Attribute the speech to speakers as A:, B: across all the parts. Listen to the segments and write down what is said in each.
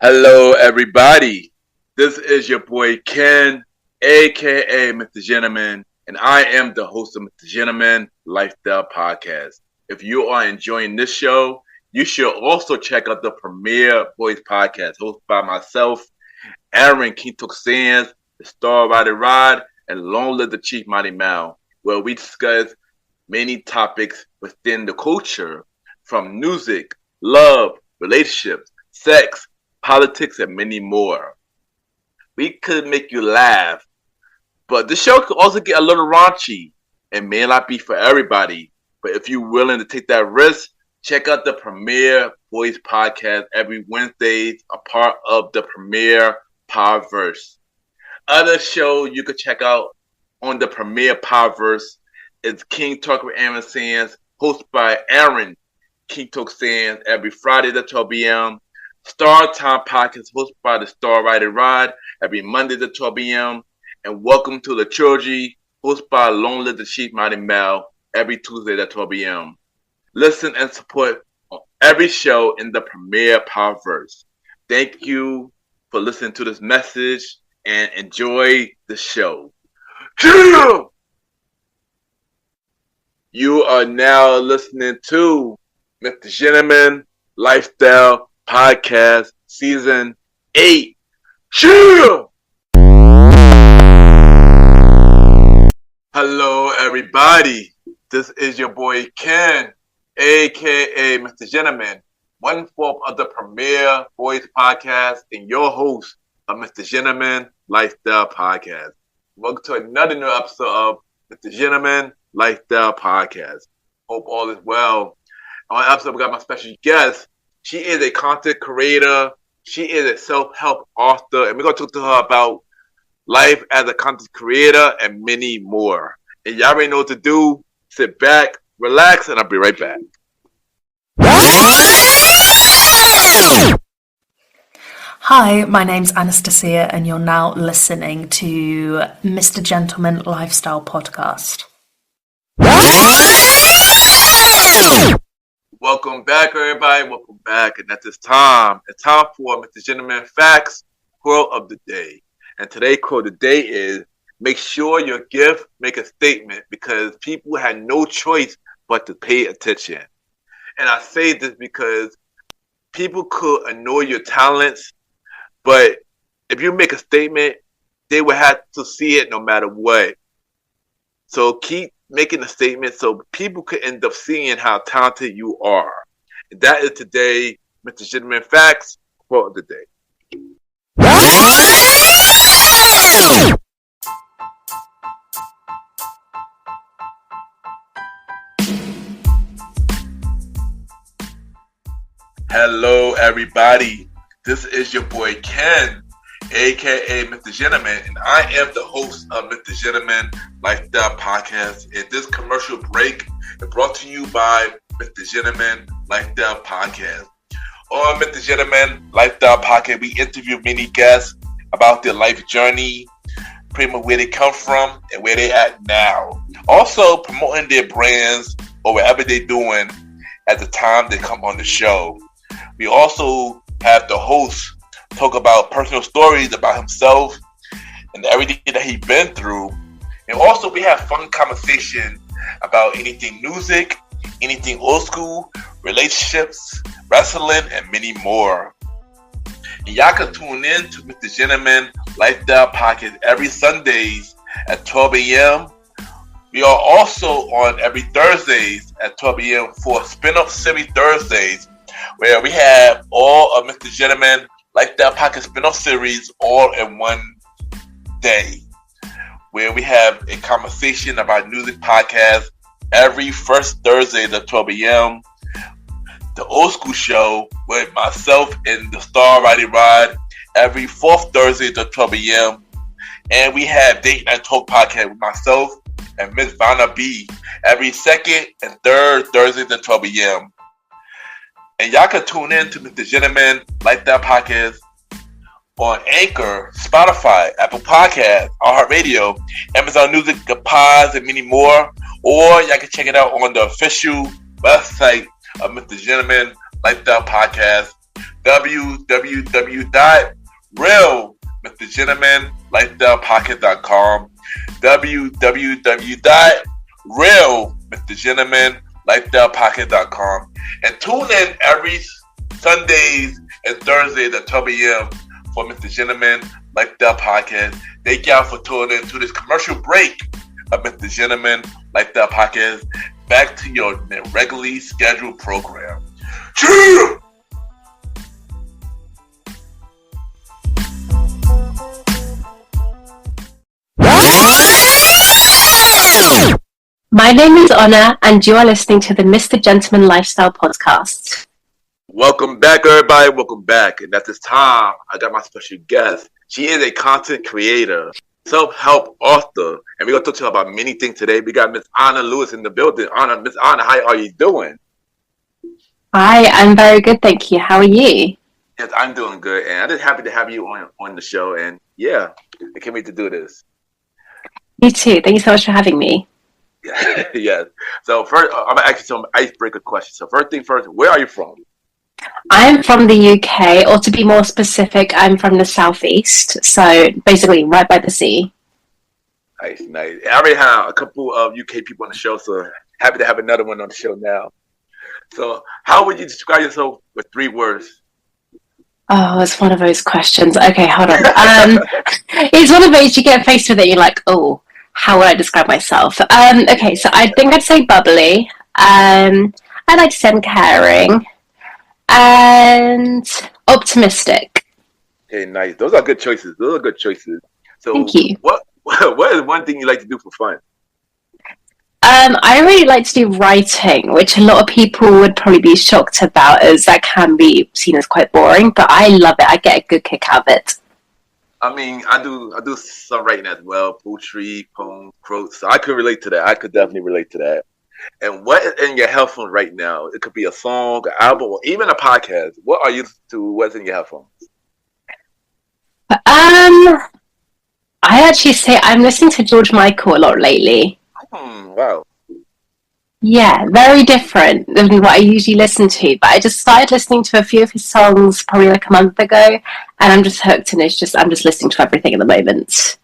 A: Hello, everybody. This is your boy Ken, aka MrGentleman, and I am the host of MrGentleman Lifestyle Podcast. If you are enjoying this show, you should also check out the Premier Voice Podcast, hosted by myself, Aaron Kintok Sands, the Star Rider Rod, and Long Live the Chief Mighty Mal, where we discuss many topics within the culture, from music, love, relationships, sex, politics, and many more. We could make you laugh, but the show could also get a little raunchy and may not be for everybody. But if you're willing to take that risk, check out the Premier Voice Podcast every Wednesday, a part of the Premier Powerverse. Other show you could check out on the Premier Powerverse is King Talk with Aaron Sands, hosted by Aaron King Talk Sands every Friday at 12 p.m. Star Time Podcast hosted by the Star Rider Rod every Monday at 12 p.m. And Welcome to the Trilogy hosted by Long Live the Chief Mighty Mal every Tuesday at 12 p.m. Listen and support on every show in the Premier Powerverse. Thank you for listening to this message and enjoy the show. You are now listening to MrGentleman Lifestyle Podcast Season 8. Hello, everybody. This is your boy Ken, aka MrGentleman, one-fourth of the Premier Voice Podcast and your host of MrGentleman Lifestyle Podcast. Welcome to another new episode of MrGentleman Lifestyle Podcast. Hope all is well. On the episode, we got my special guest. She is a content creator. She is a self-help author. And we're going to talk to her about life as a content creator and many more. And y'all already know what to do. Sit back, relax, and I'll be right back.
B: Hi, my name's Anastasia, and you're now listening to MrGentleman Lifestyle Podcast.
A: Welcome back, everybody. Welcome back. And at this time, it's time for MrGentleman Facts Quote of the Day. And today's quote of the day is, make sure your gift make a statement, because people had no choice but to pay attention. And I say this because people could ignore your talents, but if you make a statement, they will have to see it no matter what. So keep making a statement so people could end up seeing how talented you are. And that is today, MrGentleman Facts Quote of the Day. Hello, everybody. This is your boy Ken, aka MrGentleman, and I am the host of MrGentleman Lifestyle Podcast. And this commercial break is brought to you by MrGentleman Lifestyle Podcast. On MrGentleman Lifestyle Podcast, we interview many guests about their life journey, pretty much where they come from and where they're at now. Also promoting their brands or whatever they're doing at the time they come on the show. We also have the host talk about personal stories about himself and everything that he's been through. And also we have fun conversation about anything music, anything old school, relationships, wrestling, and many more. And y'all can tune in to MrGentleman Lifestyle Podcast every Sundays at 12 a.m. We are also on every Thursdays at 12 a.m. for Spin-Off Series Thursdays, where we have all of MrGentleman Lifestyle Podcast spin-off series all in one day, where we have a conversation about music podcast every first Thursday at 12 a.m. The Old School Show with myself and the Star Rider Rod every fourth Thursday at 12 a.m. And we have Date Night Talk Podcast with myself and Miss Vanna B every second and third Thursday at 12 a.m. And y'all can tune in to MrGentleman Lifestyle Podcast on Anchor, Spotify, Apple Podcasts, iHeartRadio, Amazon Music, the Pods, and many more. Or y'all can check it out on the official website of MrGentleman Lifestyle Podcast, www.realmrgentlemanlifestylepodcast.com, www.realmrgentlemanlifestylepodcast.com, and tune in every Sundays and Thursdays at 12 a.m. for Mr. Gentleman Lifestyle Podcast. Thank y'all for tuning in to this commercial break of Mr. Gentleman Lifestyle Podcast. Back to your regularly scheduled program. Cheer!
B: My name is Honor, and you are listening to the Mr. Gentleman Lifestyle Podcast.
A: Welcome back, everybody. Welcome back. And at this time, I got my special guest. She is a content creator, self-help author, and we're going to talk to you about many things today. We got Miss Anna Lewis in the building. Miss Anna, how are you doing?
B: Hi, I'm very good, thank you. How are you?
A: Yes, I'm doing good, and I'm just happy to have you on the show. And yeah, I can't wait to do this.
B: Me too. Thank you so much for having me.
A: Yes. So first, I'm gonna ask you some icebreaker questions. So first thing first, where are you from?
B: I'm from the UK, or to be more specific, I'm from the southeast. So basically, right by the sea.
A: Nice. I already have a couple of UK people on the show, so happy to have another one on the show now. So, how would you describe yourself with 3 words?
B: Oh, it's one of those questions. Okay, hold on. It's one of those you get faced with it. You're like, oh, how would I describe myself? Okay, so I think I'd say bubbly. I'd like to say I'm caring and optimistic.
A: Okay, nice. Those are good choices. So,
B: thank you.
A: What is one thing you like to do for fun?
B: I really like to do writing, which a lot of people would probably be shocked about, as that can be seen as quite boring. But I love it. I get a good kick out of it.
A: I mean, I do some writing as well, poetry, poems, quotes. So I could relate to that. I could definitely relate to that. And what is in your headphones right now? It could be a song, an album, or even a podcast. What are you to? What's in your headphones?
B: I actually say I'm listening to George Michael a lot lately.
A: Wow.
B: Yeah, very different than what I usually listen to. But I just started listening to a few of his songs probably like a month ago, and I'm just hooked. And I'm just listening to everything at the moment.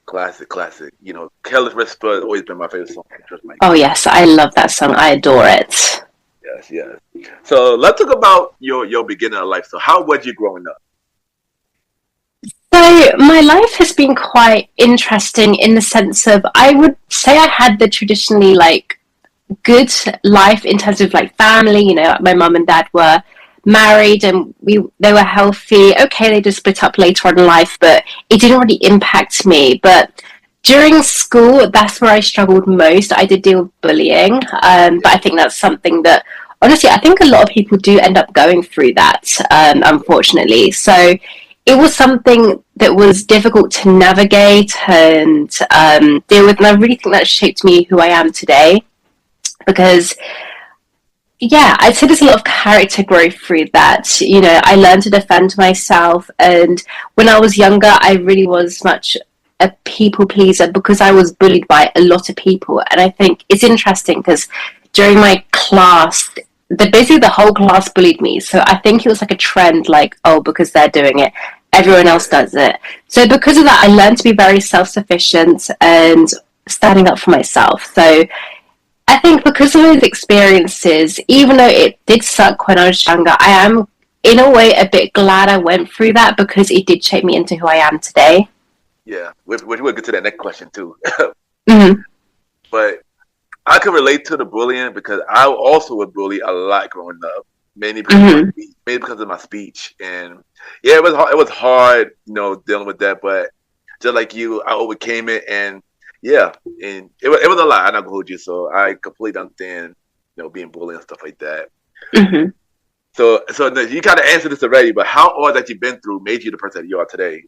A: Classic. You know, Careless Whisper has always been my favorite song.
B: Oh yes, I love that song. I adore it.
A: Yes. So let's talk about your beginning of life. So how was you growing up?
B: So my life has been quite interesting in the sense of, I would say I had the traditionally like good life in terms of like family. You know, my mum and dad were married and they were healthy. Okay, they just split up later on in life, but it didn't really impact me. But during school, that's where I struggled most. I did deal with bullying, but I think that's something that, honestly, I think a lot of people do end up going through that, unfortunately. So it was something that was difficult to navigate and deal with, and I really think that shaped me who I am today. Because, yeah, I'd say there's a lot of character growth through that. You know, I learned to defend myself, and when I was younger, I really was much a people pleaser because I was bullied by a lot of people. And I think it's interesting because during my class, basically the whole class bullied me. So I think it was like a trend, like, oh, because they're doing it, everyone else does it. So because of that, I learned to be very self-sufficient and standing up for myself. So I think because of those experiences, even though it did suck when I was younger, I am in a way a bit glad I went through that because it did shape me into who I am today.
A: Yeah, we'll get to that next question too.
B: Mm-hmm.
A: But I can relate to the bullying because I also was bullied a lot growing up, mainly because of my speech. And yeah, it was hard, you know, dealing with that. But just like you, I overcame it, and yeah, and it was a lot. I'm not gonna hold you, so I completely understand, you know, being bullied and stuff like that.
B: Mm-hmm.
A: So you kind of answered this already, but how all that you've been through made you the person that you are today?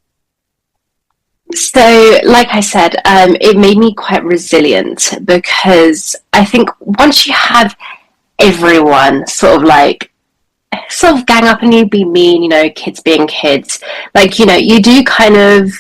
B: So, like I said, it made me quite resilient because I think once you have everyone sort of gang up on you, be mean, you know, kids being kids, like, you know, you do kind of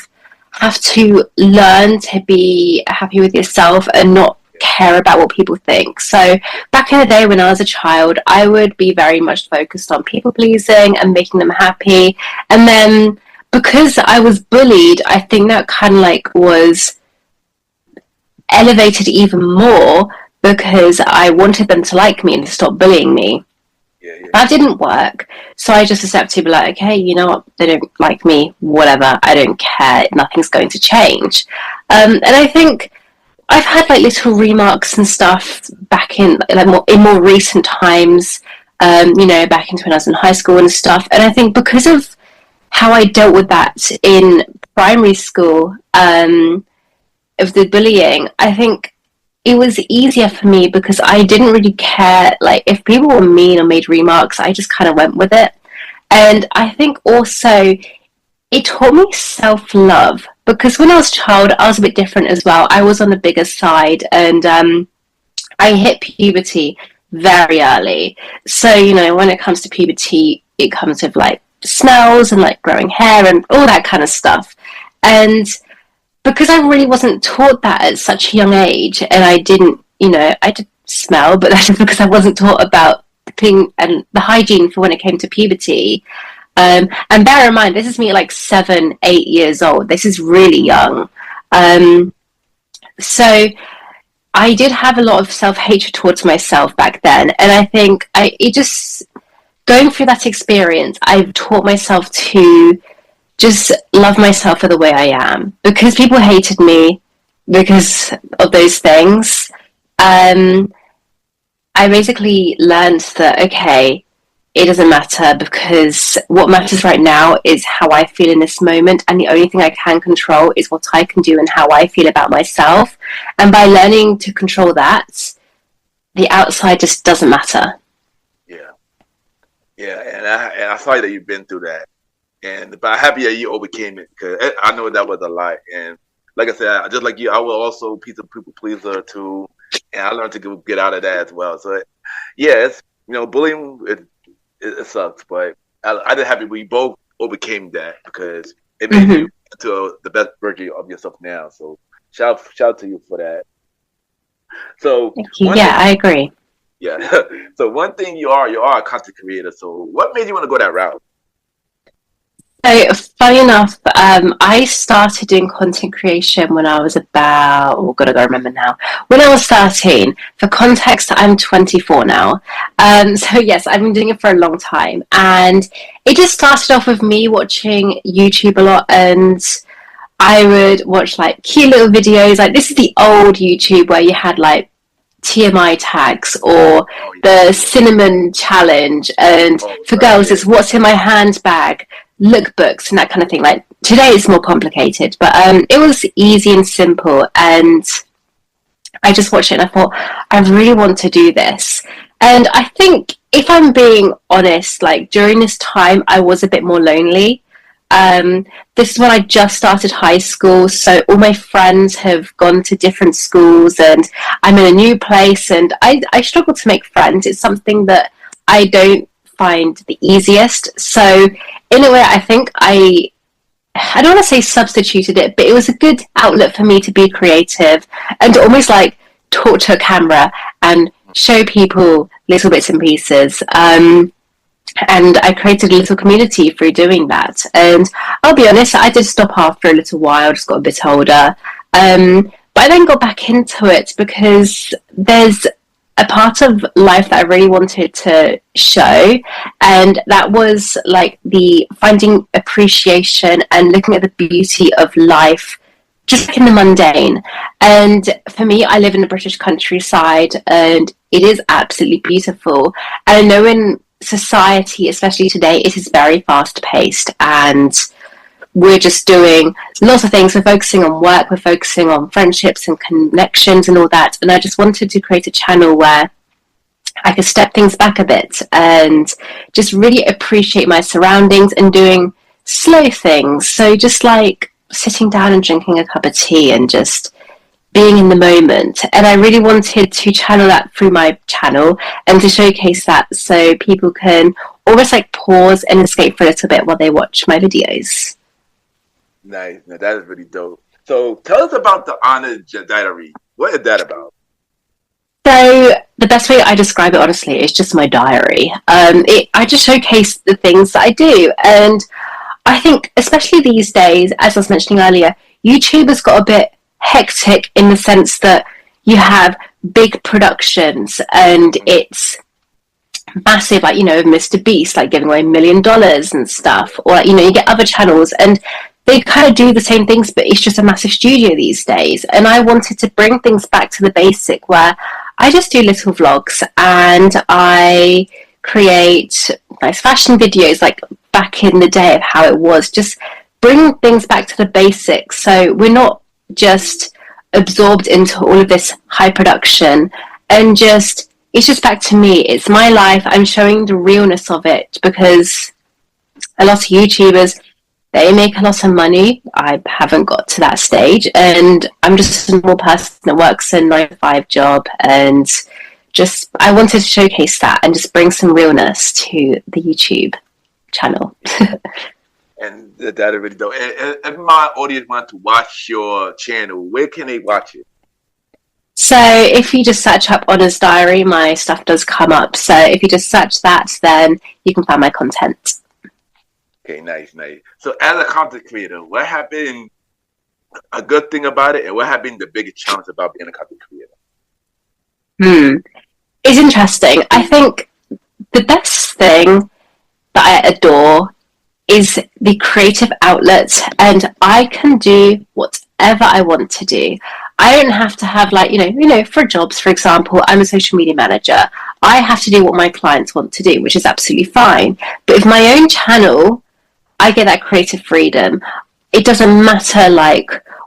B: have to learn to be happy with yourself and not care about what people think. So back in the day when I was a child, I would be very much focused on people pleasing and making them happy. And then because I was bullied, I think that kind of like was elevated even more because I wanted them to like me and to stop bullying me. That didn't work. So I just accepted to be like, okay, you know what? They don't like me, whatever. I don't care. Nothing's going to change. And I think I've had like little remarks and stuff back in like more recent times, you know, back into when I was in high school and stuff. And I think because of how I dealt with that in primary school, of the bullying, I think it was easier for me because I didn't really care. Like, if people were mean or made remarks, I just kind of went with it. And I think also it taught me self-love because when I was a child, I was a bit different as well. I was on the bigger side, and I hit puberty very early. So, you know, when it comes to puberty, it comes with like smells and like growing hair and all that kind of stuff. And because I really wasn't taught that at such a young age, and I didn't, you know, I did smell, but that's just because I wasn't taught about the thing and the hygiene for when it came to puberty. And bear in mind, this is me at like 7, 8 years old. This is really young. So I did have a lot of self-hatred towards myself back then. And I think it just, going through that experience, I've taught myself to just love myself for the way I am. Because people hated me because of those things, I basically learned that, okay, it doesn't matter, because what matters right now is how I feel in this moment, and the only thing I can control is what I can do and how I feel about myself. And by learning to control that, the outside just doesn't matter.
A: Yeah, and I saw that you've been through that. But I'm happy that you overcame it, because I know that was a lot. And like I said, just like you, I was also a people pleaser too, and I learned to get out of that as well. So yeah, it's, you know, bullying it sucks, but I just happy we both overcame that, because it made you into the best version of yourself now. So shout out to you for that. So
B: yeah, I agree.
A: Yeah. So one thing you are a content creator. So what made you want to go that route?
B: So, funny enough, I started doing content creation when I was about, oh god, I don't remember now, when I was 13. For context, I'm 24 now. So yes, I've been doing it for a long time. And it just started off with me watching YouTube a lot, and I would watch like cute little videos. Like, this is the old YouTube where you had like TMI tags or the cinnamon challenge, and for girls it's what's in my handbag, lookbooks and that kind of thing. Like, today it's more complicated, but it was easy and simple, and I just watched it and I thought, I really want to do this. And I think, if I'm being honest, like during this time I was a bit more lonely. This is when I just started high school, so all my friends have gone to different schools and I'm in a new place, and I struggle to make friends. It's something that I don't find the easiest. So in a way, I think I don't want to say substituted it, but it was a good outlet for me to be creative and to almost like talk to a camera and show people little bits and pieces. And I created a little community through doing that. And I'll be honest, I did stop after a little while, just got a bit older. But I then got back into it because there's a part of life that I really wanted to show. And that was like the finding appreciation and looking at the beauty of life, just like in the mundane. And for me, I live in the British countryside, and it is absolutely beautiful. And I know in society, especially today, it is very fast paced, and we're just doing lots of things. We're focusing on work, we're focusing on friendships and connections and all that. And I just wanted to create a channel where I could step things back a bit and just really appreciate my surroundings and doing slow things. So just like sitting down and drinking a cup of tea and just being in the moment. And I really wanted to channel that through my channel and to showcase that so people can almost like pause and escape for a little bit while they watch my videos.
A: Nice. Now, that is really dope. So tell us about the Honor Diary. What is that about?
B: So the best way I describe it, honestly, is just my diary. I just showcase the things that I do, and I think, especially these days, as I was mentioning earlier, YouTube has got a bit hectic in the sense that you have big productions and it's massive, like, Mr. Beast, like giving away $1 million and stuff, or like, you get other channels and they kind of do the same things, but it's just a massive studio these days. And I wanted to bring things back to the basic where I just do little vlogs and I create nice fashion videos like back in the day of how it was. Just bring things back to the basics so we're not just absorbed into all of this high production and just it's just back to me. It's my life. I'm showing the realness of it because a lot of YouTubers, they make a lot of money. I haven't got to that stage, and I'm just a normal person that works a 9 to 5 job, and just I wanted to showcase that and just bring some realness to the YouTube channel.
A: And that really dope. And if my audience want to watch your channel, where can they watch it?
B: So if you just search up Honors Diary, my stuff does come up. So if you just search that, then you can find my content.
A: Okay, nice. So as a content creator, what have been a good thing about it, and what have been the biggest challenge about being a content creator?
B: It's interesting. I think the best thing that I adore is the creative outlet, and I can do whatever I want to do. I don't have to have for jobs, for example, I'm a social media manager. I have to do what my clients want to do, which is absolutely fine. But with my own channel, I get that creative freedom. It doesn't matter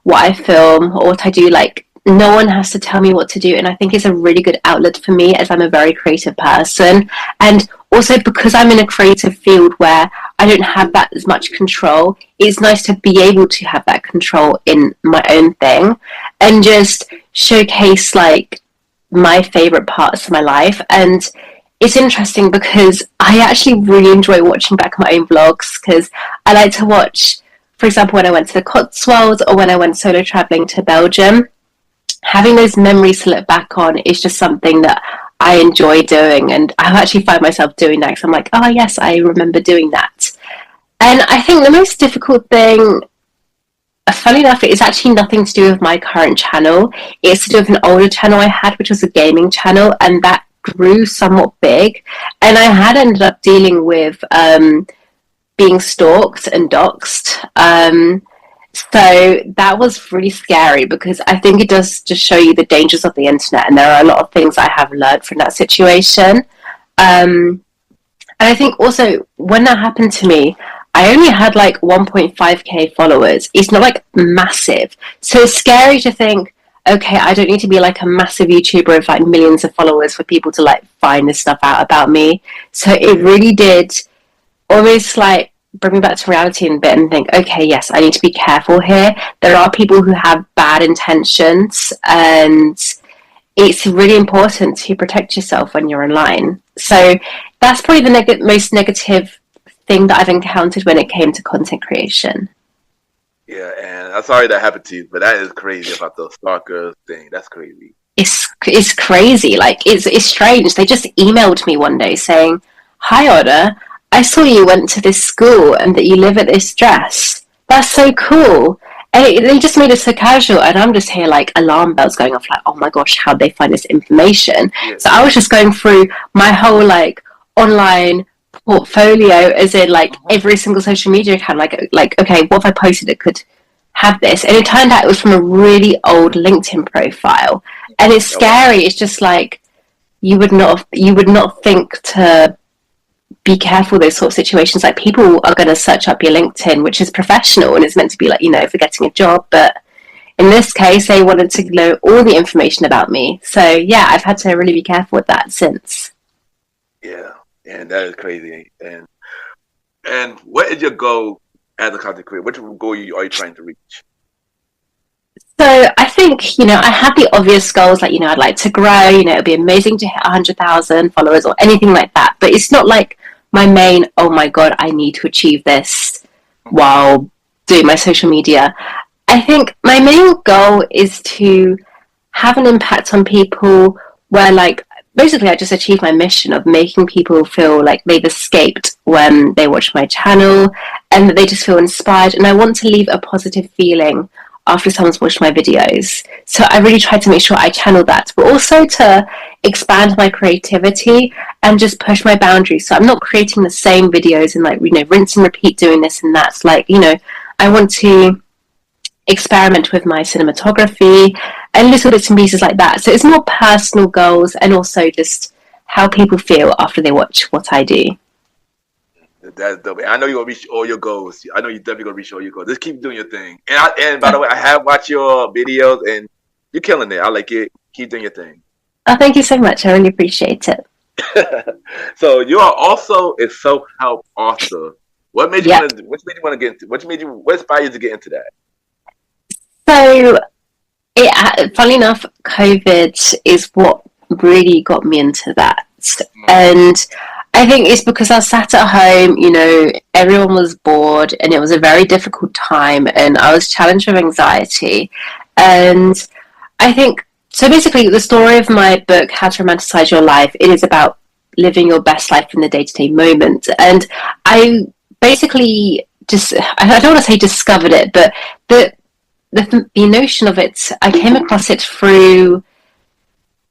B: what I film or what I do. No one has to tell me what to do, and I think it's a really good outlet for me as I'm a very creative person. And also because I'm in a creative field where I don't have that as much control, it's nice to be able to have that control in my own thing and just showcase my favorite parts of my life. And it's interesting because I actually really enjoy watching back my own vlogs because I like to watch, for example, when I went to the Cotswolds or when I went solo traveling to Belgium. Having those memories to look back on is just something that I enjoy doing, and I actually find myself doing that because I'm like, oh yes, I remember doing that. And I think the most difficult thing, funny enough, it's actually nothing to do with my current channel. It's to do with an older channel I had, which was a gaming channel, and that grew somewhat big. And I had ended up dealing with being stalked and doxxed. So that was really scary because I think it does just show you the dangers of the internet, and there are a lot of things I have learned from that situation. And I think also when that happened to me, I only had 1.5k followers. It's not massive. So it's scary to think, okay, I don't need to be a massive YouTuber with millions of followers for people to find this stuff out about me. So it really did almost bring me back to reality in a bit and think, okay, yes, I need to be careful here. There are people who have bad intentions, and it's really important to protect yourself when you're online. So that's probably the most negative thing that I've encountered when it came to content creation.
A: Yeah, and I'm sorry that happened to you, but that is crazy about the stalker thing. That's crazy.
B: It's crazy. It's strange. They just emailed me one day saying, "Hi, Oda. I saw you went to this school and that you live at this dress. That's so cool." And they just made it so casual, and I'm just here alarm bells going off oh my gosh, how'd they find this information? Yeah. So I was just going through my whole online portfolio as in every single social media account, okay, what if I posted it could have this? And it turned out it was from a really old LinkedIn profile. And it's scary. It's just you would not think to be careful those sort of situations. People are going to search up your LinkedIn, which is professional and is meant to be for getting a job, but in this case they wanted to know all the information about me. So yeah, I've had to really be careful with that since.
A: Yeah, and that is crazy. And what is your goal as a content creator? Which goal are you trying to reach?
B: So I think, I have the obvious goals, I'd like to grow, it'd be amazing to hit 100,000 followers or anything like that, but it's not my main, oh my god, I need to achieve this while doing my social media. I think my main goal is to have an impact on people where like basically I just achieved my mission of making people feel like they've escaped when they watch my channel, and that they just feel inspired. And I want to leave a positive feeling after someone's watched my videos. So I really try to make sure I channel that, but also to expand my creativity and just push my boundaries. So I'm not creating the same videos and like, you know, rinse and repeat doing this and that. Like, you know, I want to experiment with my cinematography and little bits and pieces like that. So it's more personal goals, and also just how people feel after they watch what I do.
C: That's dope. I know you're gonna reach all your goals. I know you're definitely gonna reach all your goals. Just keep doing your thing. And by the way, I have watched your videos, and you're killing it. I like it. Keep doing your thing.
B: Oh, thank you so much. I really appreciate it.
C: So you are also a self-help author. What made you want to? What made you want to get into? What inspired you to get into that?
B: So, funny enough, COVID is what really got me into that. And I think it's because I sat at home, you know, everyone was bored, and it was a very difficult time, and I was challenged with anxiety. And I think, so basically, the story of my book, How to Romanticize Your Life, it is about living your best life in the day-to-day moment. And I basically just, I don't want to say discovered it, but the notion of it, I came across it through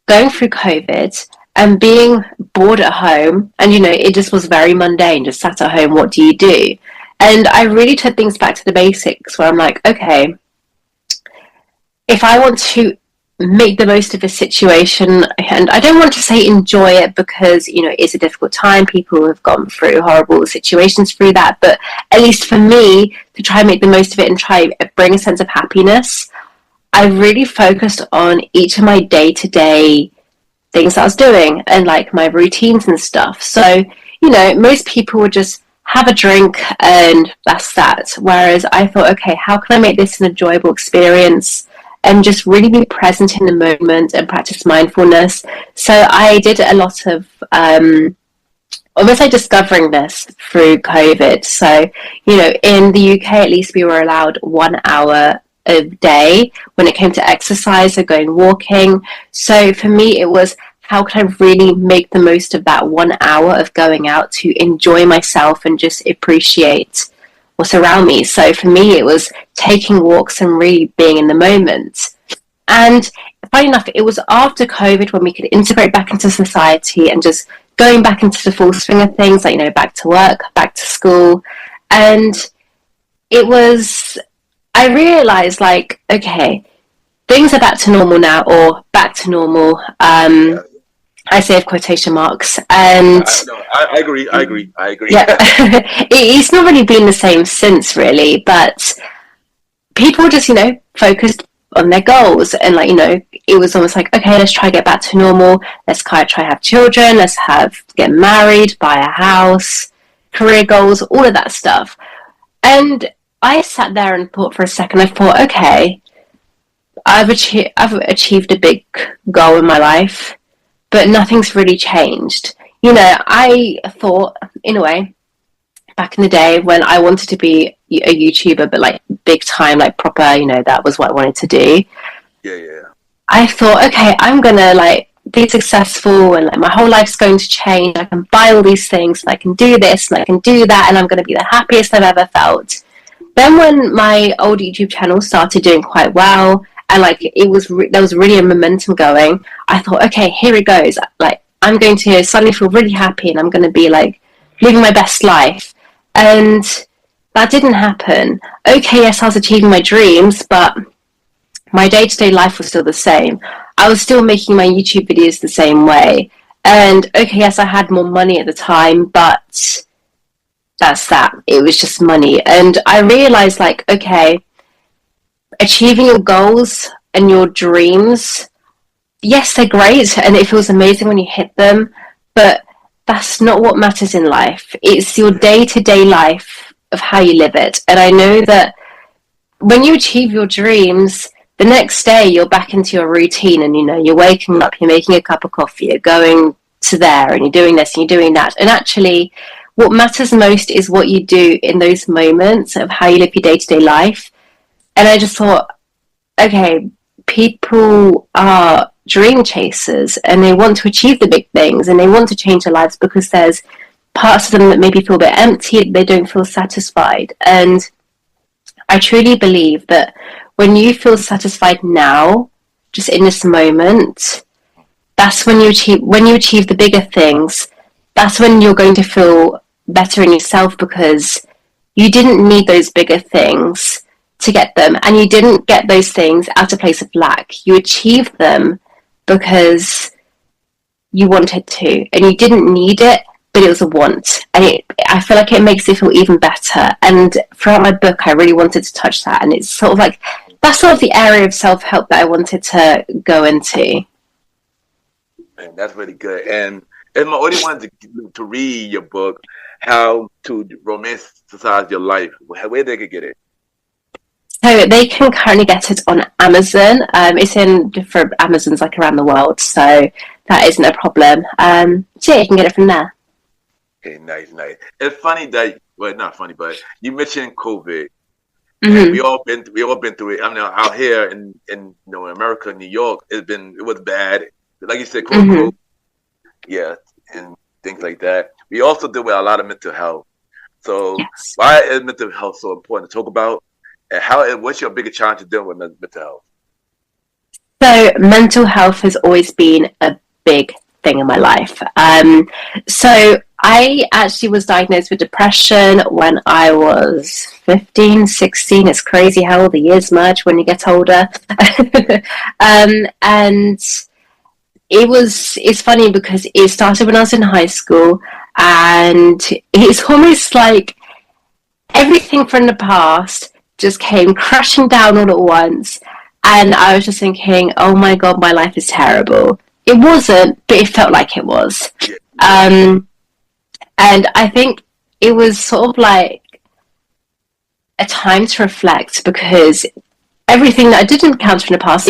B: going through COVID and being bored at home. And, you know, it just was very mundane, just sat at home, what do you do? And I really took things back to the basics, where I'm like, okay, if I want to make the most of a situation, and I don't want to say enjoy it, because, you know, it's a difficult time, people have gone through horrible situations through that, but at least for me, to try and make the most of it and try bring a sense of happiness, I really focused on each of my day-to-day things that I was doing, and like my routines and stuff. So, you know, most people would just have a drink and that's that, whereas I thought, okay, how can I make this an enjoyable experience and just really be present in the moment and practice mindfulness? So I did a lot of almost like discovering this through COVID. So, you know, in the UK at least, we were allowed 1 hour a day when it came to exercise or going walking. So for me, it was, how can I really make the most of that 1 hour of going out to enjoy myself and just appreciate what's around me? So for me, it was taking walks and really being in the moment. And funny enough, it was after COVID when we could integrate back into society and just going back into the full swing of things, like, you know, back to work, back to school. And it was, I realized, like, okay, things are back to normal now, or back to normal. I say with quotation marks. And
C: I agree.
B: Yeah, it's not really been the same since, really, but people just, you know, focused on their goals, and, like, you know, it was almost like, okay, let's try to get back to normal. Let's try have children. Let's get married, buy a house, career goals, all of that stuff. And I sat there and thought for a second. I thought, okay, I've achieved a big goal in my life, but nothing's really changed. You know, I thought, in a way, back in the day when I wanted to be a YouTuber, but like big time, like proper, you know, that was what I wanted to do.
C: Yeah.
B: I thought, okay, I'm gonna like be successful, and like my whole life's going to change. I can buy all these things, and I can do this, and I can do that, and I'm gonna be the happiest I've ever felt. Then when my old YouTube channel started doing quite well, and like there was really a momentum going, I thought, okay, here it goes. Like, I'm going to suddenly feel really happy, and I'm going to be like living my best life. And that didn't happen. Okay, yes, I was achieving my dreams, but my day-to-day life was still the same. I was still making my YouTube videos the same way. And okay, yes, I had more money at the time, but that's that. It was just money. And I realized, like, okay, achieving your goals and your dreams, yes, they're great, and it feels amazing when you hit them, but that's not what matters in life. It's your day-to-day life of how you live it. And I know that when you achieve your dreams, the next day you're back into your routine, and, you know, you're waking up, you're making a cup of coffee, you're going to there, and you're doing this and you're doing that. And actually, what matters most is what you do in those moments of how you live your day-to-day life. And I just thought, okay, people are dream chasers and they want to achieve the big things and they want to change their lives because there's parts of them that maybe feel a bit empty, they don't feel satisfied. And I truly believe that when you feel satisfied now, just in this moment, that's when you achieve the bigger things. That's when you're going to feel better in yourself because you didn't need those bigger things to get them, and you didn't get those things out of place of lack. You achieved them because you wanted to, and you didn't need it, but it was a want. And I feel like it makes it feel even better. And throughout my book, I really wanted to touch that, and it's sort of like that's sort of the area of self-help that I wanted to go into.
C: Man, that's really good. And if my audience wanted to read your book, How to Romanticize Your Life, where they could get it?
B: So they can currently get it on Amazon. It's in different Amazons like around the world, so that isn't a problem. So yeah, you can get it from there.
C: Okay, nice. It's funny that, well, not funny, but you mentioned COVID.
B: Mm-hmm.
C: We all been through it. I mean, out here in in America, New York, it was bad. Like you said, COVID, yeah, and things like that. We also deal with a lot of mental health. So
B: Yes.
C: why is mental health so important to talk about? And what's your biggest challenge to deal with mental health?
B: So mental health has always been a big thing in my life. So I actually was diagnosed with depression when I was 15, 16. It's crazy how the years merge when you get older. And it's funny because it started when I was in high school, and it's almost like everything from the past just came crashing down all at once. And I was just thinking, oh my God, my life is terrible. It wasn't, but it felt like it was. And I think it was sort of like a time to reflect because everything that I did encounter in the past,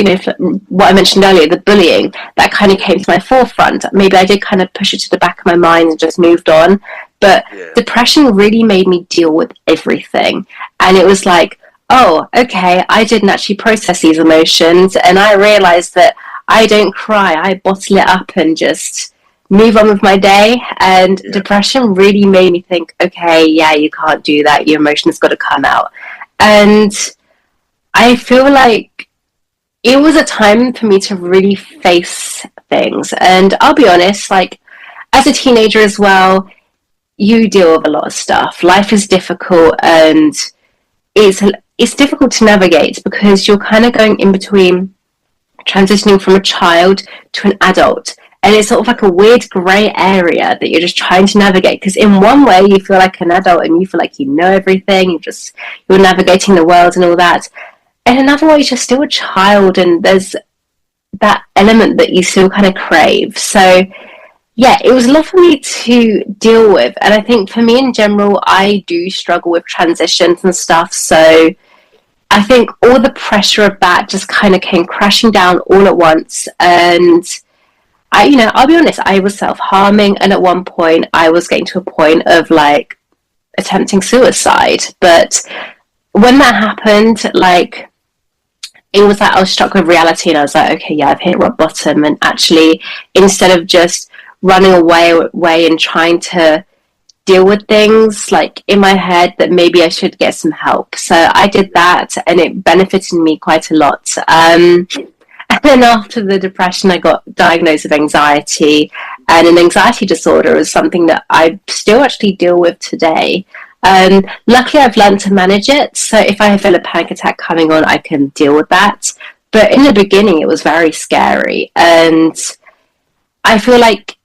B: what I mentioned earlier, the bullying, that kind of came to my forefront. Maybe I did kind of push it to the back of my mind and just moved on. But depression really made me deal with everything. And it was like, oh, okay, I didn't actually process these emotions. And I realized that I don't cry. I bottle it up and just move on with my day. And depression really made me think, okay, yeah, you can't do that. Your emotions got to come out. And I feel like it was a time for me to really face things. And I'll be honest, like, as a teenager as well, you deal with a lot of stuff. Life is difficult, and it's difficult to navigate because you're kind of going in between transitioning from a child to an adult. And it's sort of like a weird grey area that you're just trying to navigate. Because in one way, you feel like an adult and you feel like you know everything. You're navigating the world and all that. And another way, you're still a child, and there's that element that you still kind of crave. So, yeah, it was a lot for me to deal with. And I think for me in general, I do struggle with transitions and stuff. So I think all the pressure of that just kind of came crashing down all at once. And I'll be honest, I was self-harming. And at one point, I was getting to a point of like attempting suicide. But when that happened, like, it was like I was struck with reality, and I was like, okay, yeah, I've hit rock bottom. And actually, instead of just running away and trying to deal with things like in my head, that maybe I should get some help. So I did that, and it benefited me quite a lot. And then after the depression, I got diagnosed with anxiety, and an anxiety disorder is something that I still actually deal with today. Luckily, I've learned to manage it. So if I feel a panic attack coming on, I can deal with that. But in the beginning, it was very scary. And I feel like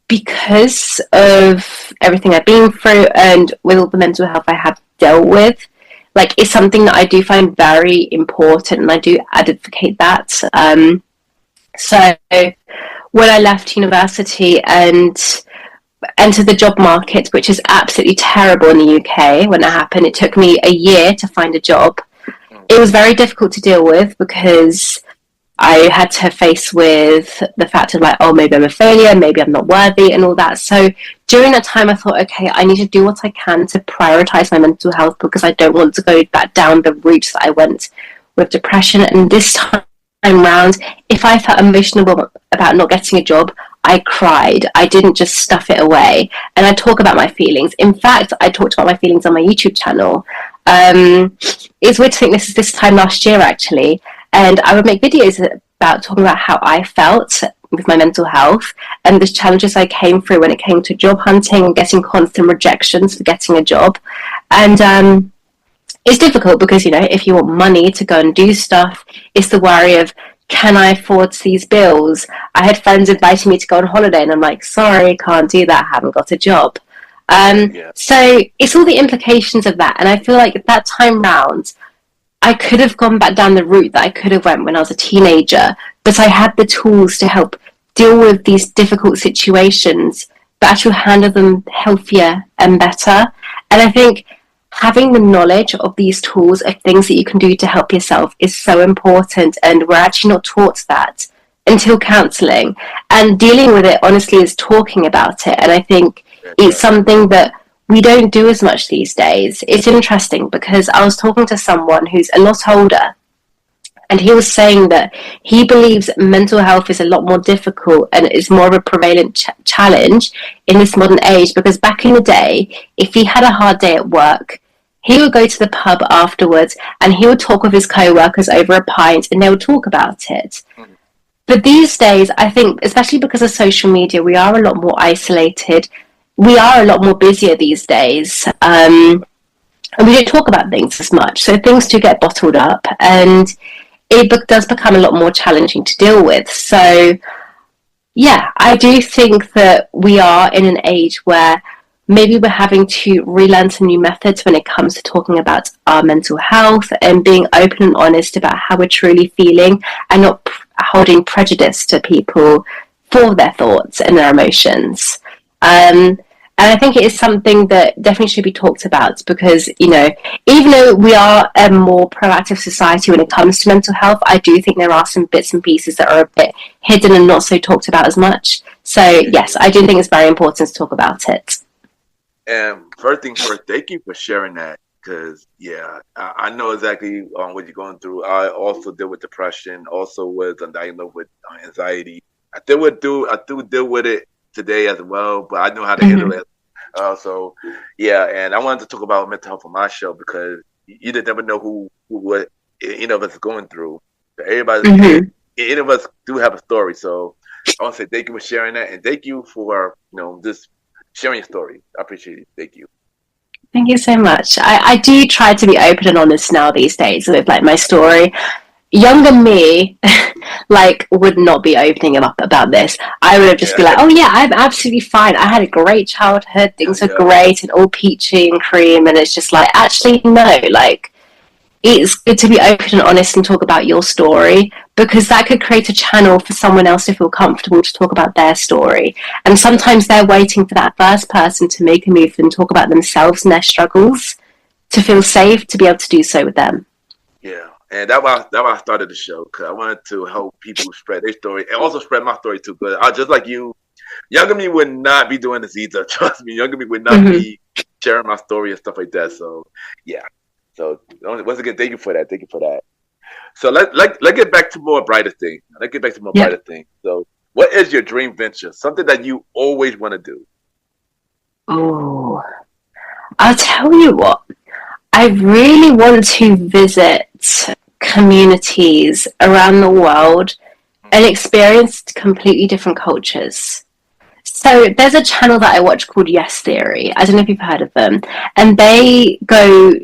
B: because of everything I've been through and with all the mental health I have dealt with, like, it's something that I do find very important, and I do advocate that. So when I left university and entered the job market, which is absolutely terrible in the UK, when it happened, it took me a year to find a job. It was very difficult to deal with because I had to face with the fact of like, oh, maybe I'm a failure, maybe I'm not worthy and all that. So during that time, I thought, okay, I need to do what I can to prioritize my mental health because I don't want to go back down the route that I went with depression. And this time time round, if I felt emotional about not getting a job, I cried. I didn't just stuff it away. And I talk about my feelings. In fact, I talked about my feelings on my YouTube channel. It's weird to think this is this time last year, actually. And I would make videos about talking about how I felt with my mental health and the challenges I came through when it came to job hunting and getting constant rejections for getting a job. And it's difficult because, you know, if you want money to go and do stuff, it's the worry of, can I afford these bills? I had friends inviting me to go on holiday and I'm like, sorry, can't do that. I haven't got a job. So it's all the implications of that. And I feel like that time round, I could have gone back down the route that I could have went when I was a teenager, but I had the tools to help deal with these difficult situations, but actually handle them healthier and better. And I think having the knowledge of these tools of things that you can do to help yourself is so important, and we're actually not taught that until counselling. And dealing with it, honestly, is talking about it. And I think it's something that we don't do as much these days. It's interesting because I was talking to someone who's a lot older, and he was saying that he believes mental health is a lot more difficult and is more of a prevalent challenge in this modern age, because back in the day, if he had a hard day at work, he would go to the pub afterwards and he would talk with his co-workers over a pint and they would talk about it. But these days, I think, especially because of social media, we are a lot more isolated. We are a lot more busier these days. And we don't talk about things as much. So things do get bottled up and it does become a lot more challenging to deal with. So, yeah, I do think that we are in an age where maybe we're having to relearn some new methods when it comes to talking about our mental health and being open and honest about how we're truly feeling and not holding prejudice to people for their thoughts and their emotions. And I think it is something that definitely should be talked about because, you know, even though we are a more proactive society when it comes to mental health, I do think there are some bits and pieces that are a bit hidden and not so talked about as much. So, yes, I do think it's very important to talk about it.
C: And first thing first, thank you for sharing that because, I know exactly what you're going through. I also deal with depression, also was diagnosed with anxiety. I do deal with it today as well, but I know how to handle it. And I wanted to talk about mental health on my show because you just never know what any of us is going through. Everybody, any of us do have a story. So I want to say thank you for sharing that, and thank you for just sharing your story. I appreciate it. Thank you.
B: Thank you so much. I do try to be open and honest now these days with like my story. Younger me, would not be opening up about this. I would have just been like, oh yeah, I'm absolutely fine. I had a great childhood. Things are great and all peachy and cream. And it's just like, actually, no, it's good to be open and honest and talk about your story because that could create a channel for someone else to feel comfortable to talk about their story. And sometimes they're waiting for that first person to make a move and talk about themselves and their struggles to feel safe to be able to do so with them.
C: Yeah. And that's why I started the show, because I wanted to help people spread their story and also spread my story too. Because I just like you, younger me would not be doing this either. Trust me, younger me would not be sharing my story and stuff like that. So, yeah. So once again, thank you for that. Thank you for that. So let's get back to more brighter things. Brighter things. So, what is your dream venture? Something that you always want to do?
B: Oh, I'll tell you what. I really want to visit communities around the world and experience completely different cultures. So there's a channel that I watch called Yes Theory. I don't know if you've heard of them. And they go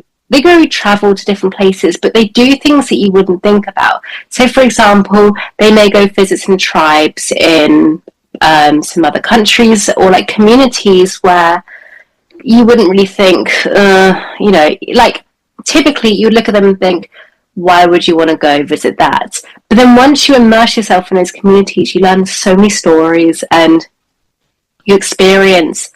B: travel to different places, but they do things that you wouldn't think about. So, for example, they may go visit some tribes in some other countries or communities where you wouldn't really think, typically you'd look at them and think, why would you want to go visit that? But then once you immerse yourself in those communities, you learn so many stories and you experience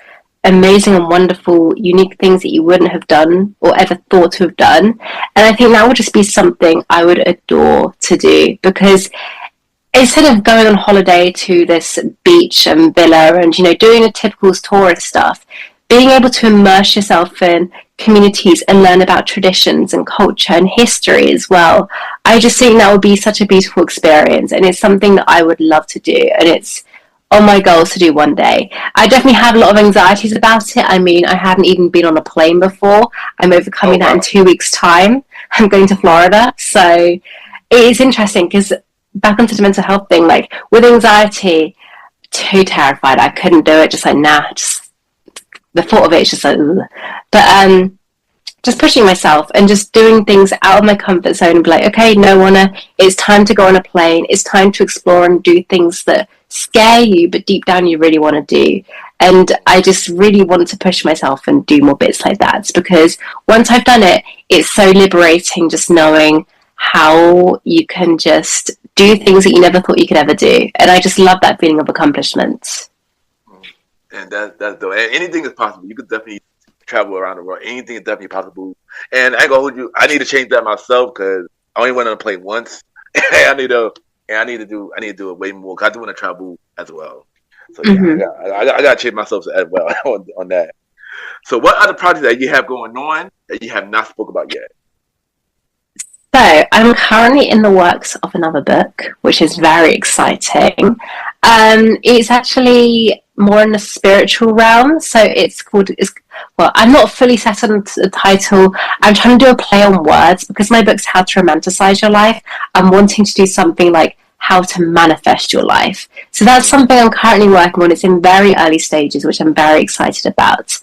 B: amazing and wonderful, unique things that you wouldn't have done or ever thought to have done. And I think that would just be something I would adore to do, because instead of going on holiday to this beach and villa and, doing the typical tourist stuff, being able to immerse yourself in communities and learn about traditions and culture and history as well. I just think that would be such a beautiful experience, and it's something that I would love to do, and it's on my goals to do one day. I definitely have a lot of anxieties about it. I mean, I haven't even been on a plane before. I'm overcoming that in 2 weeks' time. I'm going to Florida, so it is interesting because back onto the mental health thing, like with anxiety, too terrified. I couldn't do it. Just like, nah, just the thought of it is just like, ugh. But just pushing myself and just doing things out of my comfort zone and be like, okay, no, Wanna, it's time to go on a plane. It's time to explore and do things that scare you, but deep down you really want to do. And I just really want to push myself and do more bits like that, because once I've done it, it's so liberating just knowing how you can just do things that you never thought you could ever do. And I just love that feeling of accomplishment.
C: And that's dope. And anything is possible. You could definitely travel around the world. Anything is definitely possible. And I ain't gonna hold you. I need to change that myself because I only went on a plane once. I need to do it way more because I do want to travel as well. So yeah, I gotta change myself as well on that. So what other projects that you have going on that you have not spoke about yet?
B: So I'm currently in the works of another book, which is very exciting. It's actually more in the spiritual realm. So well, I'm not fully set on the title. I'm trying to do a play on words because my book's How to Romanticize Your Life. I'm wanting to do something like how to manifest your life. So that's something I'm currently working on. It's in very early stages, which I'm very excited about.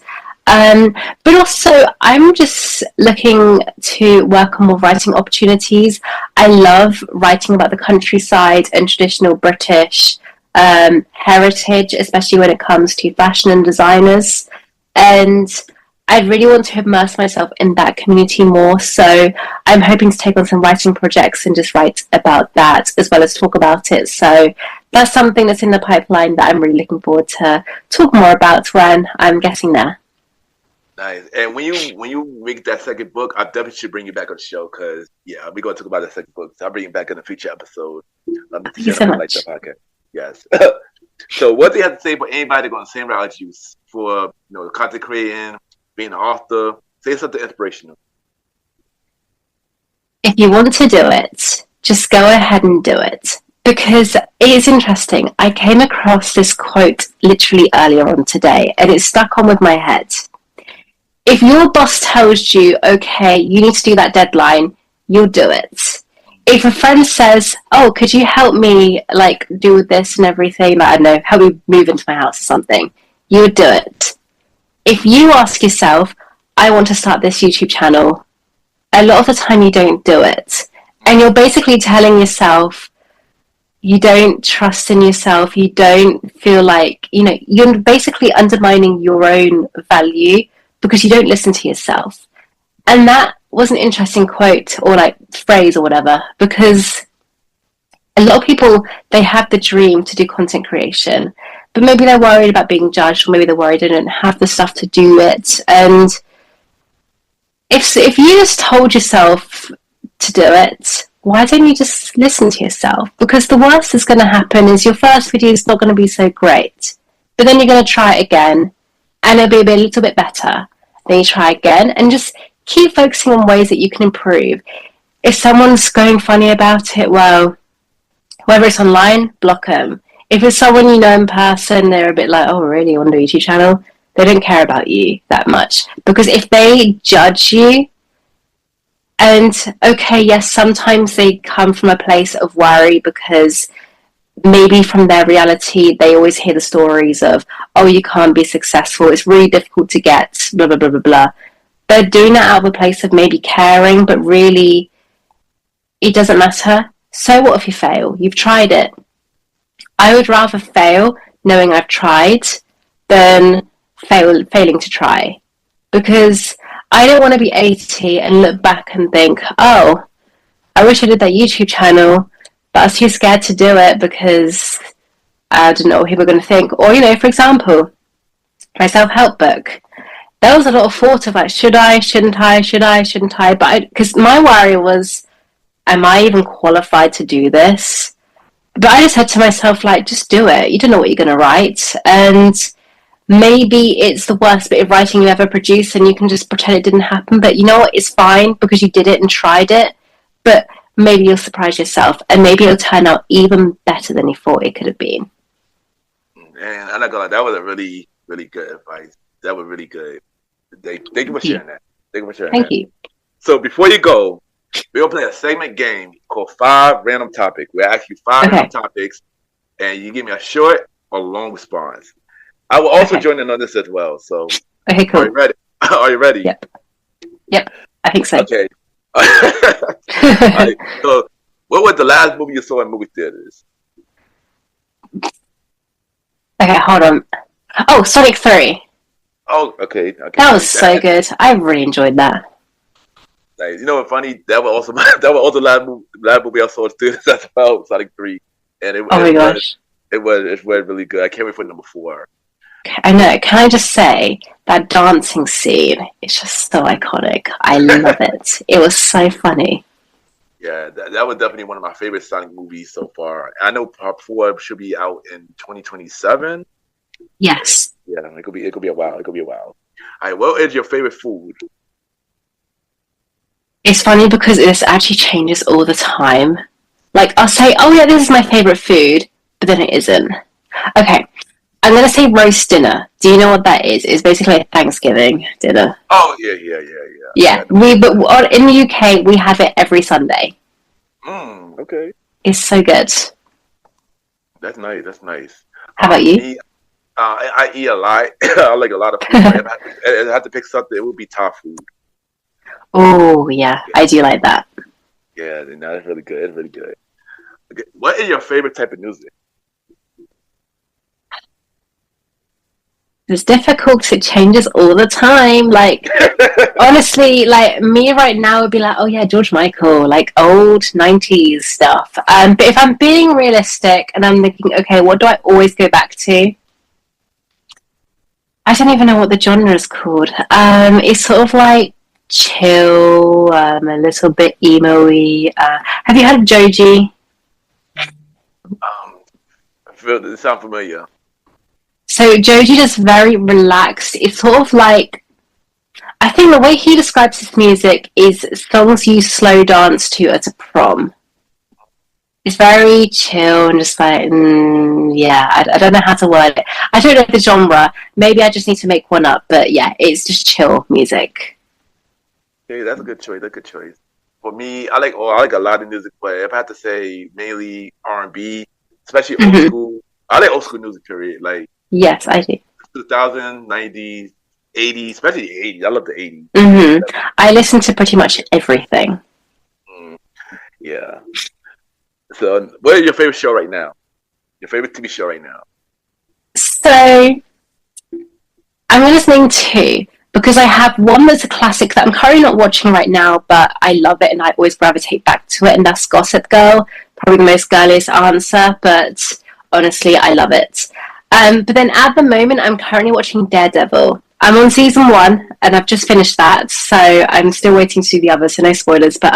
B: But also, I'm just looking to work on more writing opportunities. I love writing about the countryside and traditional British heritage, especially when it comes to fashion and designers. And I really want to immerse myself in that community more. So I'm hoping to take on some writing projects and just write about that as well as talk about it. So that's something that's in the pipeline that I'm really looking forward to talk more about when I'm getting there.
C: Nice. And when you make that second book, I definitely should bring you back on the show because we're going to talk about the second book. So I'll bring you back in a future episode.
B: Thank you so much.
C: Like the podcast. Yes. So what do you have to say for anybody going the same route as you for content creating, being an author? Say something inspirational.
B: If you want to do it, just go ahead and do it. Because it is interesting. I came across this quote literally earlier on today, and it stuck on with my head. If your boss tells you, okay, you need to do that deadline, you'll do it. If a friend says, oh, could you help me do this and everything, I don't know, help me move into my house or something, you would do it. If you ask yourself, I want to start this YouTube channel, a lot of the time you don't do it. And you're basically telling yourself, you don't trust in yourself, you don't feel like, you're basically undermining your own value because you don't listen to yourself. And that was an interesting quote or phrase or whatever, because a lot of people, they have the dream to do content creation, but maybe they're worried about being judged, or maybe they're worried they don't have the stuff to do it. And if you just told yourself to do it, why don't you just listen to yourself? Because the worst that's going to happen is your first video is not going to be so great, but then you're going to try it again, and it'll be a little bit better. Then you try again, and just keep focusing on ways that you can improve. If someone's going funny about it, well, whether it's online, block them. If it's someone you know in person, they're a bit like, oh, really, you want to do a YouTube channel? They don't care about you that much. Because if they judge you, and okay, yes, sometimes they come from a place of worry because maybe from their reality, they always hear the stories of, oh, you can't be successful, it's really difficult to get, blah, blah, blah, blah, blah. They're doing that out of a place of maybe caring, but really, it doesn't matter. So what if you fail? You've tried it. I would rather fail knowing I've tried than failing to try. Because I don't want to be 80 and look back and think, oh, I wish I did that YouTube channel, but I was too scared to do it because I didn't know what people were going to think. Or, for example, my self-help book. There was a lot of thought of should I, shouldn't I? But because my worry was, am I even qualified to do this? But I just said to myself, just do it. You don't know what you're going to write. And maybe it's the worst bit of writing you ever produced and you can just pretend it didn't happen. But you know what? It's fine because you did it and tried it. But maybe you'll surprise yourself and maybe it'll turn out even better than you thought it could have been.
C: And I'm not gonna lie, that was a really, really good advice. That was really good. Thank you for sharing that. Thank you for sharing that.
B: Thank you.
C: So before you go, we're gonna play a segment game called 5 Random Topics. We ask you 5 random topics, and you give me a short or long response. I will also join in on this as well. So,
B: okay, cool.
C: Are you ready? Are you ready?
B: Yep. I think so.
C: Okay. All right. So, what was the last movie you saw in movie theaters?
B: Okay, hold on. Oh, Sonic 3.
C: Oh, okay.
B: That was so good. I really enjoyed that.
C: Like, you know what's funny? That was also the last movie I saw in theaters as well, Sonic 3. And it was really good. I can't wait for number 4.
B: I know. Can I just say that dancing scene is just so iconic. I love it. It was so funny.
C: Yeah, that was definitely one of my favorite Sonic movies so far. I know Part 4 should be out in 2027.
B: Yes.
C: Yeah, it could be a while. All right, what is your favorite food?
B: It's funny because this actually changes all the time. Like, I'll say, oh yeah, this is my favorite food, but then it isn't. Okay, I'm going to say roast dinner. Do you know what that is? It's basically a Thanksgiving dinner.
C: Oh, yeah.
B: Yeah, but in the UK, we have it every Sunday.
C: Okay.
B: It's so good.
C: That's nice.
B: How about you?
C: Me, I eat a lot. I like a lot of food. If I had to pick something, it would be Thai food.
B: Oh, yeah, I do like that.
C: Yeah, no, it's really good. It's really good. Okay. What is your favorite type of music?
B: It's difficult. It changes all the time. Like, honestly, like me right now would be like, oh yeah, George Michael, like old 90s stuff. But if I'm being realistic and I'm thinking, okay, what do I always go back to? I don't even know what the genre is called. It's sort of like chill, a little bit emo-y. Have you heard of Joji?
C: I feel it sounds familiar.
B: So Joji is very relaxed. It's sort of like, I think the way he describes his music is songs you slow dance to at a prom. It's very chill and just like, yeah, I don't know how to word it. I don't know the genre. Maybe I just need to make one up. But yeah, it's just chill music.
C: Okay, that's a good choice. For me, I like a lot of music, but if I have to say mainly R&B, especially old school. I like old school music, period. Like,
B: yes, I do.
C: 2000s, 90s, 80s, especially the 80s. I love the 80s.
B: I listen to pretty much everything.
C: Yeah. So, what is your favorite show right now? Your favorite TV show right now?
B: So, I'm listening to, because I have one that's a classic that I'm currently not watching right now, but I love it and I always gravitate back to it, and that's Gossip Girl. Probably the most girliest answer, but honestly, I love it. But then at the moment, I'm currently watching Daredevil. I'm on season 1, and I've just finished that, so I'm still waiting to see the others, so no spoilers. But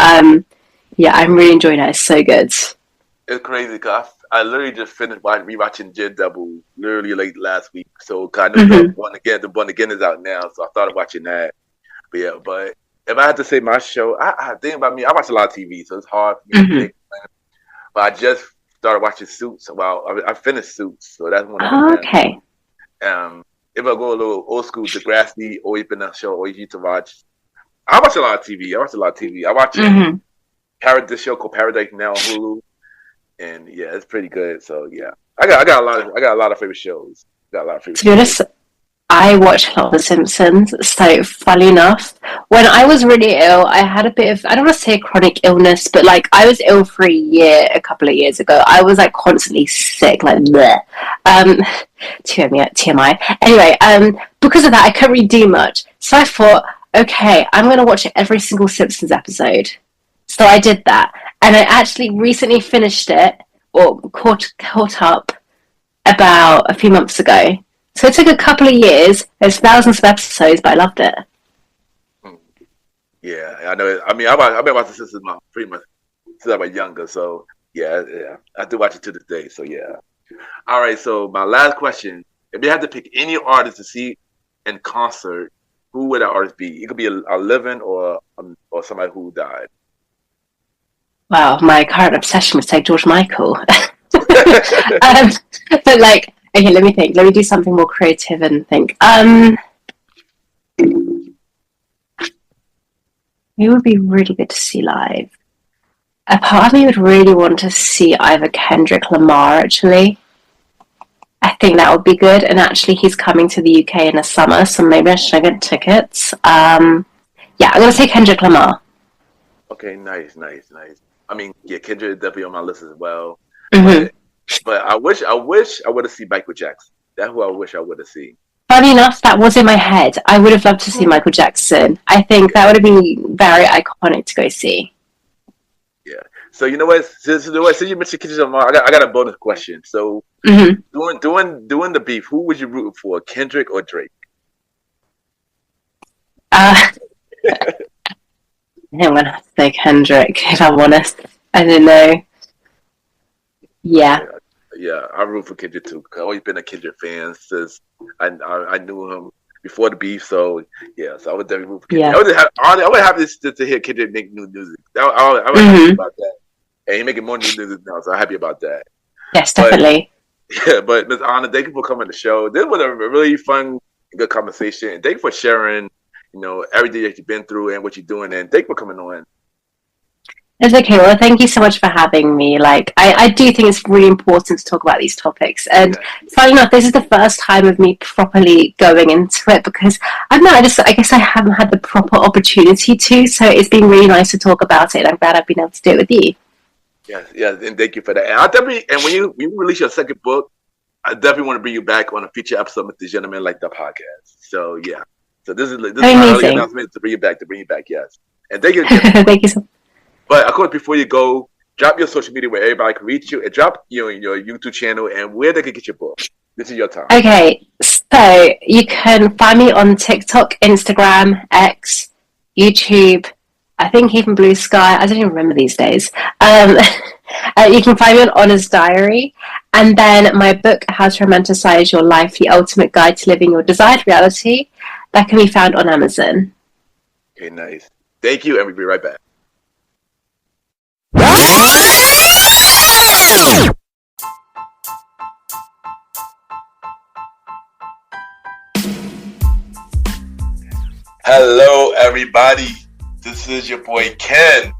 B: yeah, I'm really enjoying it. It's so good.
C: It's crazy because I literally just finished rewatching Daredevil literally like last week. So I know the one again is out now, so I started watching that. But yeah, but if I had to say my show, I think about me, I watch a lot of TV, so it's hard for me to pick. But I just started watching Suits. Well, I finished Suits, so that's one of them.
B: Okay.
C: If I go a little old school, Degrassi always been a show always used to watch. I watch a lot of TV. I watch this show called Paradise Now on Hulu, and yeah, it's pretty good. So yeah, I got a lot of favorite shows. To
B: be honest, I watch a lot of The Simpsons. So funny enough, when I was really ill, I had a bit of, I don't want to say chronic illness, but like I was ill for a couple of years ago. I was like constantly sick, like bleh. TMI. Anyway, because of that, I couldn't really do much. So I thought, okay, I'm going to watch every single Simpsons episode. So I did that, and I actually recently finished it, or caught up about a few months ago. So it took a couple of years. There's thousands of episodes, but I loved it.
C: Yeah, I know. I mean, I've been watching Simpsons pretty much since I was younger. So yeah, I do watch it to this day. So yeah. All right. So my last question: if you had to pick any artist to see in concert, who would that artist be? It could be a living or somebody who died.
B: Wow, my current obsession was say George Michael. But like, okay, let me think. Let me do something more creative and think. It would be really good to see live. A part of me would really want to see either Kendrick Lamar, actually. I think that would be good. And actually, he's coming to the UK in the summer, so maybe I should get tickets. Yeah, I'm going to say Kendrick Lamar.
C: Okay, nice. I mean, yeah, Kendrick is definitely on my list as well.
B: Mm-hmm.
C: But I wish I would have seen Michael Jackson. That's who I wish I would have seen.
B: Funny enough, that was in my head. I would have loved to see Michael Jackson. I think that would have been very iconic to go see.
C: Yeah. So you know what? Since you mentioned Kendrick Lamar, I got a bonus question. So doing the beef, who would you root for, Kendrick or Drake?
B: I'm gonna have to say Kendrick, if I'm honest. I don't know. Yeah,
C: I root for Kendrick too. I've always been a Kendrick fan since I knew him before the beef. So yeah, so I would definitely root for Kendrick.
B: Yeah.
C: I would have this to hear Kendrick make new music. I was happy about that, and he's making more new music now. So I'm happy about that.
B: Yes, definitely.
C: But Ms. Anna, thank you for coming to the show. This was a really fun, good conversation, and thank you for sharing. Everything that you've been through and what you're doing, and thank you for coming on.
B: It's okay. Well, thank you so much for having me. Like, I do think it's really important to talk about these topics. And funny enough, this is the first time of me properly going into it because I don't know. I guess I haven't had the proper opportunity to. So it's been really nice to talk about it. And I'm glad I've been able to do it with you.
C: Yes, and thank you for that. And when you release your second book, I definitely want to bring you back on a future episode with the Gentleman Like That podcast. So yeah. So this is my early announcement to bring you back. Yes, and thank you.
B: Thank you so much.
C: But of course, before you go, drop your social media where everybody can reach you, and drop your YouTube channel and where they can get your book. This is your time.
B: Okay, so you can find me on TikTok, Instagram, X, YouTube. I think even Bluesky. I don't even remember these days. You can find me on Honor's Diary. And then my book, How to Romanticize Your Life, The Ultimate Guide to Living Your Desired Reality, that can be found on Amazon.
C: Okay, nice. Thank you, and we'll be right back.
A: Hello, everybody. This is your boy Ken,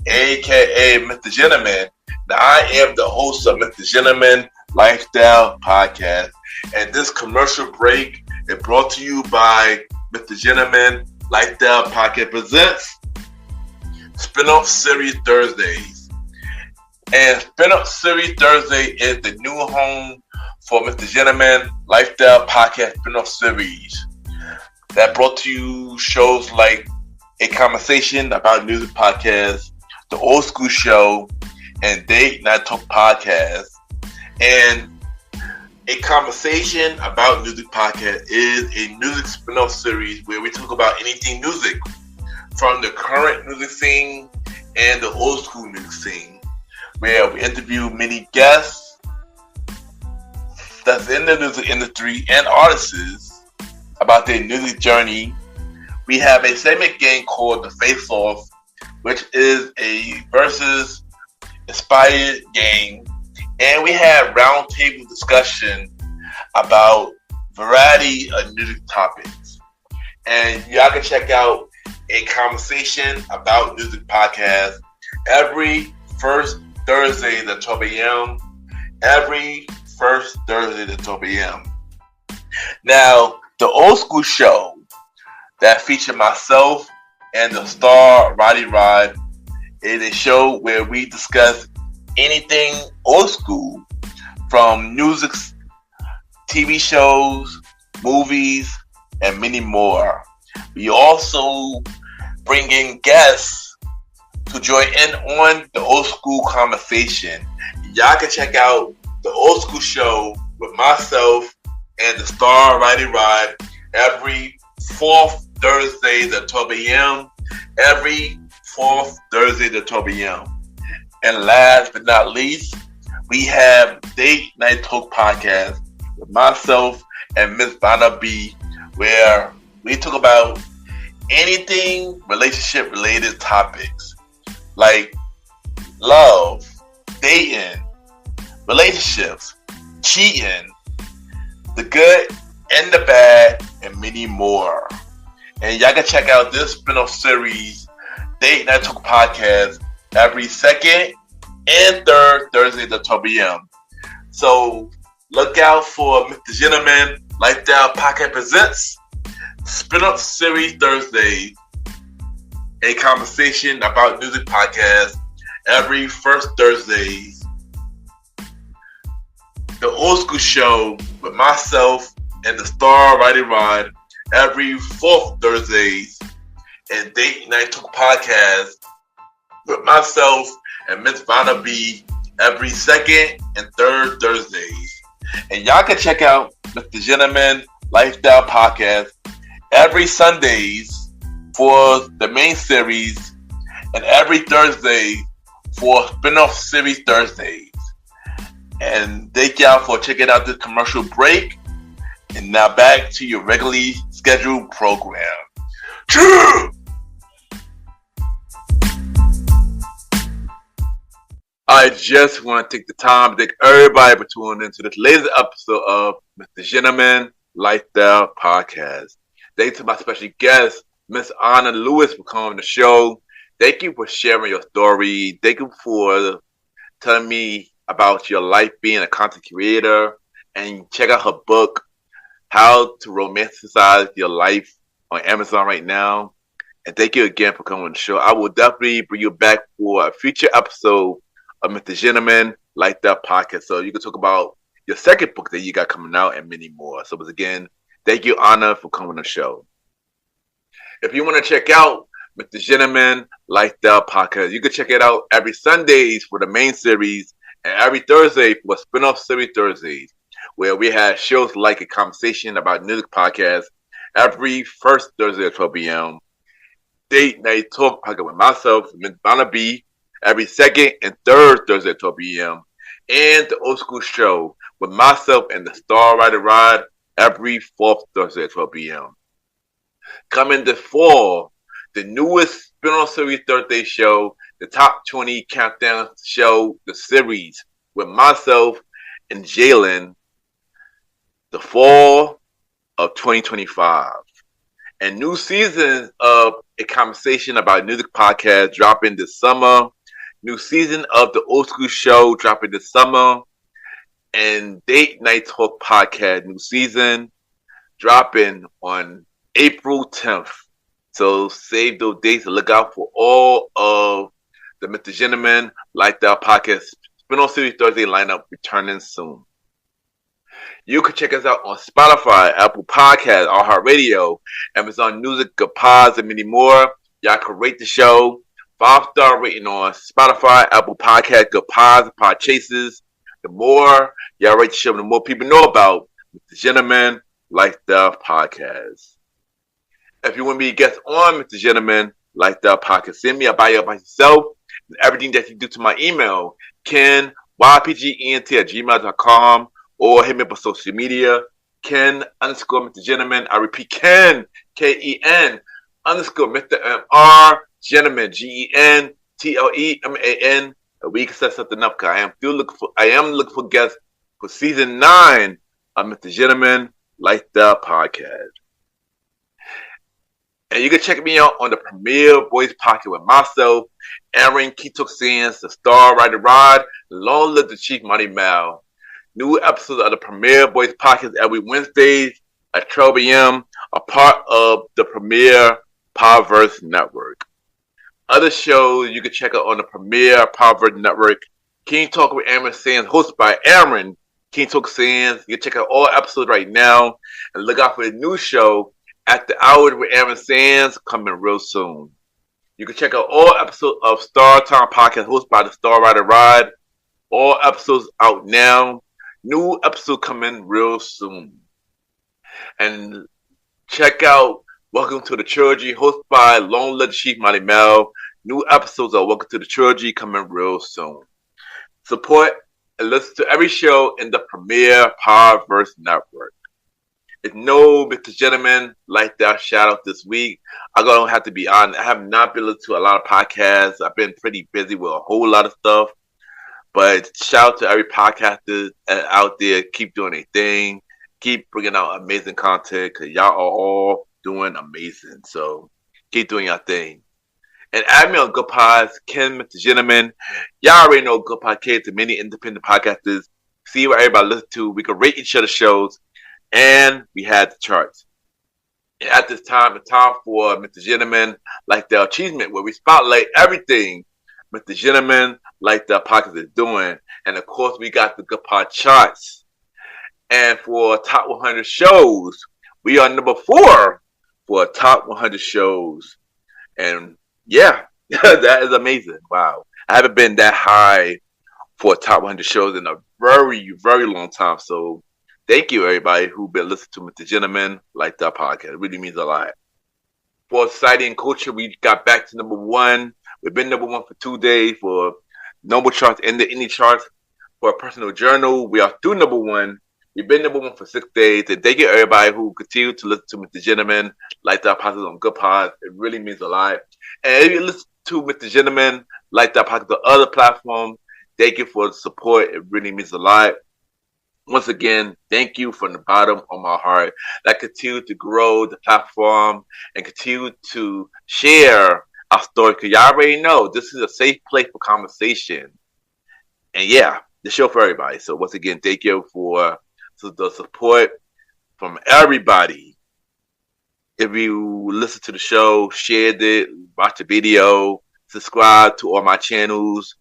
A: aka MrGentleman. Now, I am the host of MrGentleman Lifestyle Podcast, and this commercial break is brought to you by MrGentleman Lifestyle Podcast presents Spinoff Series Thursdays. And Spinoff Series Thursday is the new home for MrGentleman Lifestyle Podcast Spinoff Series that brought to you shows like A Conversation About Music Podcast, The Old School Show, and Date Night Talk Podcast. And A Conversation About Music Podcast is a music spin-off series where we talk about anything music, from the current music scene and the old school music scene, where we interview many guests that's in the music industry and artists about their music journey. We have a segment game called The Face Off, which is a versus inspired game, and we have roundtable discussion about variety of music topics. And y'all can check out A Conversation About Music podcast every first Thursday at 12 a.m. Every first Thursday at 12 a.m. Now, the Old School Show that featured myself and the star Roddy Rod is a show where we discuss anything old school, from music, TV shows, movies, and many more. We also bring in guests to join in on the old school conversation. Y'all can check out the Old School Show with myself and the star Roddy Rod every fourth Thursday at 12 a.m. Every fourth Thursday at 12 a.m. And last but not least, we have Date Night Talk Podcast with myself and Miss Vanna B, where we talk about anything relationship related topics like love, dating, relationships, cheating, the good and the bad, and many more. And y'all can check out this spin-off series, Date Night Talk Podcast, every second and third Thursdays at 12 p.m. So look out for MrGentleman Lifestyle Podcast Presents Spin-off Series Thursdays, a conversation about music podcast every first Thursdays. The Old School Show with myself and the Star Riding Rod every fourth Thursdays, and Date Night Talk Podcast with myself and Miss Vanna B every second and third Thursdays. And y'all can check out MrGentleman Lifestyle Podcast every Sundays for the main series and every Thursday for spin-off series Thursdays. And thank y'all for checking out this commercial break. And now back to your regularly scheduled program. I just want to take the time to thank everybody for tuning into this latest episode of MrGentleman Lifestyle Podcast. Thank you to my special guest, Miss Anna Lewis, for coming on the show. Thank you for sharing your story. Thank you for telling me about your life being a content creator. And check out her book, How to Romanticize Your Life, on Amazon right now. And thank you again for coming on the show. I will definitely bring you back for a future episode of MrGentleman Lifestyle Podcast, so you can talk about your second book that you got coming out and many more. So once again, thank you, Anna, for coming on the show. If you want to check out MrGentleman Lifestyle Podcast, you can check it out every Sundays for the main series and every Thursday for spin-off series Thursdays, where we have shows like A Conversation About Music Podcast every first Thursday at 12 p.m. Date Night Talk Podcast with myself, Miss Vanna B, every second and third Thursday at 12 p.m. And the Old School Show with myself and the Star Rider Ride every fourth Thursday at 12 p.m. Coming this fall, the newest spin-off series Thursday show, the Top 20 Countdown Show, the series with myself and Jalen, the fall of 2025. And new seasons of A Conversation About Music Podcast dropping this summer. New season of the Old School Show dropping this summer. And Date Night Talk Podcast new season dropping on April 10th. So save those dates and look out for all of the MrGentleman Lifestyle Podcast spin-off series Thursday lineup returning soon. You can check us out on Spotify, Apple Podcasts, iHeartRadio, Amazon Music, Good Pods, and many more. Y'all can rate the show 5-star rating on Spotify, Apple Podcasts, Good Pods, Pod Chases. The more y'all rate the show, the more people know about MrGentleman Lifestyle Podcast. If you want to be a guest on MrGentleman Lifestyle Podcast, send me a bio about yourself and everything that you do to my email, Ken, YPGENT@gmail.com, or hit me up on social media, Ken_MrGentleman. I repeat, Ken, KEN _Mr. Gentleman, GENTLEMAN. We can set something up because I am looking for guests for season 9 of MrGentleman Lifestyle Podcast. And you can check me out on the Premier Voice Podcast with myself, Aaron Ketok Sands, the Star Rider Rod, Long Live the Chief Money Mal. New episodes of the Premier Voice Podcast every Wednesdays at 12 a.m. a part of the Premier Powerverse Network. Other shows you can check out on the Premier Powerverse Network, King Talk with Aaron Sands, hosted by Aaron King Talk Sands. You can check out all episodes right now and look out for the new show, At the Hour with Aaron Sands, coming real soon. You can check out all episodes of Star Time Podcast hosted by the Star Rider Ride. All episodes out now. New episode coming real soon. And check out Welcome to the Trilogy hosted by Long Live the Chief Money Mel. New episodes of Welcome to the Trilogy coming real soon. Support and listen to every show in the Premier Powerverse Network.
C: It's no Mr. Gentleman like that shout out this week. I'm gonna have to be honest. I have not been listening to a lot of podcasts. I've been pretty busy with a whole lot of stuff. But shout out to every podcaster out there. Keep doing their thing. Keep bringing out amazing content because y'all are all doing amazing. So keep doing your thing. And add me on Good Pods, Ken, Mr. Gentleman. Y'all already know Good Podcast and many independent podcasters. See what everybody listens to. We can rate each other's shows. And we had the charts. And at this time, it's time for Mr. Gentleman, like the achievement, where we spotlight everything Mr. Gentleman, like the podcast is doing. And of course, we got the Good Pod charts. And for top 100 shows, we are number 4 for top 100 shows. And yeah, that is amazing. Wow. I haven't been that high for top 100 shows in a very, very long time. So thank you, everybody who's been listening to Mr. Gentleman, like that podcast. It really means a lot. For society and culture, we got back to number 1. We've been number 1 for 2 days for Noble charts and the indie charts. For a personal journal, we are still number 1. We've been number 1 for 6 days. And thank you, everybody who continue to listen to Mr. Gentleman, like that podcast on Good Pods. It really means a lot. And if you listen to Mr. Gentleman, like that podcast on other platforms, thank you for the support. It really means a lot. Once again, thank you from the bottom of my heart. That continue to grow the platform and continue to share our story. Because y'all already know this is a safe place for conversation. And yeah, the show for everybody. So once again, thank you for the support from everybody. If you listen to the show, shared it, watch the video, subscribe to all my channels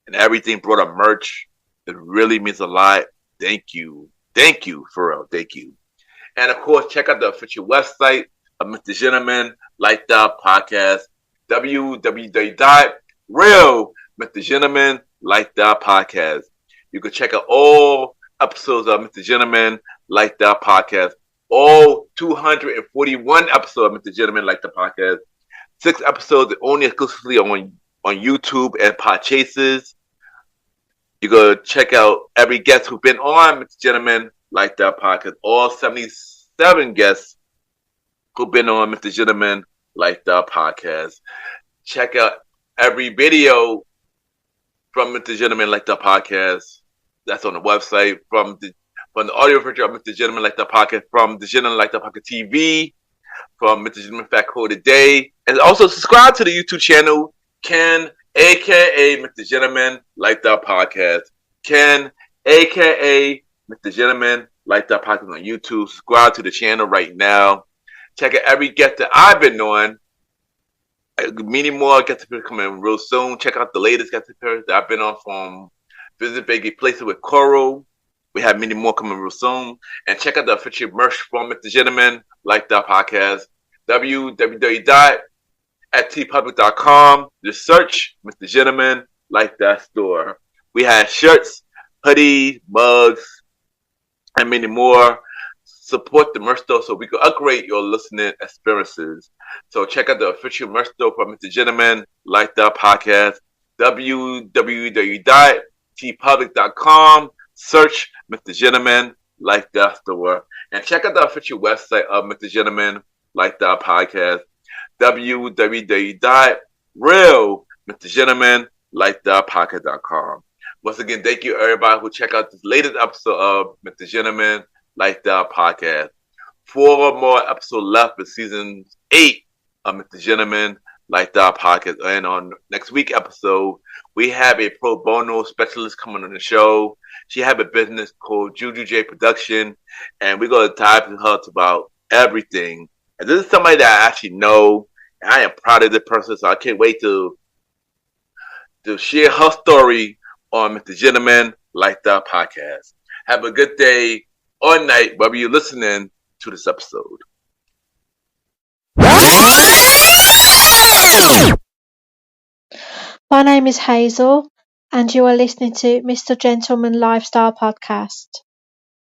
C: and everything, brought up merch. It really means a lot. Thank you. Thank you, for real. Thank you. And of course, check out the official website of Mr. Gentleman, like that podcast, www.realmrgentleman, like that podcast. You can check out all episodes of Mr. Gentleman, like that podcast. All 241 episodes of Mr. Gentleman, like the podcast. 6 episodes only exclusively on YouTube and Podchases. You go check out every guest who's been on Mr. Gentleman, like that podcast. All 77 guests who've been on Mr. Gentleman, like that podcast. Check out every video from Mr. Gentleman, like that podcast. That's on the website. From the audio version of Mr. Gentleman, like that podcast. From the Gentleman, like that podcast TV. From Mr. Gentleman Fact Code Today. And also subscribe to the YouTube channel, Ken, a.k.a. Mr. Gentleman, like that podcast. Ken, a.k.a. Mr. Gentleman, like that podcast on YouTube. Subscribe to the channel right now. Check out every guest that I've been on. Many more guest appearances coming real soon. Check out the latest guest appearances that I've been on from Visit Vegas Places with Coral. We have many more coming real soon. And check out the official merch from Mr. Gentleman, like that podcast. www.tpublic.com. Just search Mr. Gentleman, like that store. We have shirts, hoodies, mugs, and many more. Support the merch store so we can upgrade your listening experiences. So check out the official merch store for Mr. Gentleman, like that podcast. www.tpublic.com. Search Mr. Gentleman, like that store. And check out the official website of Mr. Gentleman, like that podcast. www.realmrgentleman.com. Once again, thank you everybody who check out this latest episode of Mr. Gentleman, like that podcast. 4 more episodes left for season 8 of Mr. Gentleman, like that podcast. And on next week episode, we have a pro bono specialist coming on the show. She have a business called Juju J Production, and we're going to dive into her about everything. And this is somebody that I actually know, and I am proud of this person, so I can't wait to share her story on Mr. Gentleman, like that podcast. Have a good day or night, wherever you're listening to this episode.
D: My name is Hazel, and you are listening to Mr. Gentleman Lifestyle Podcast.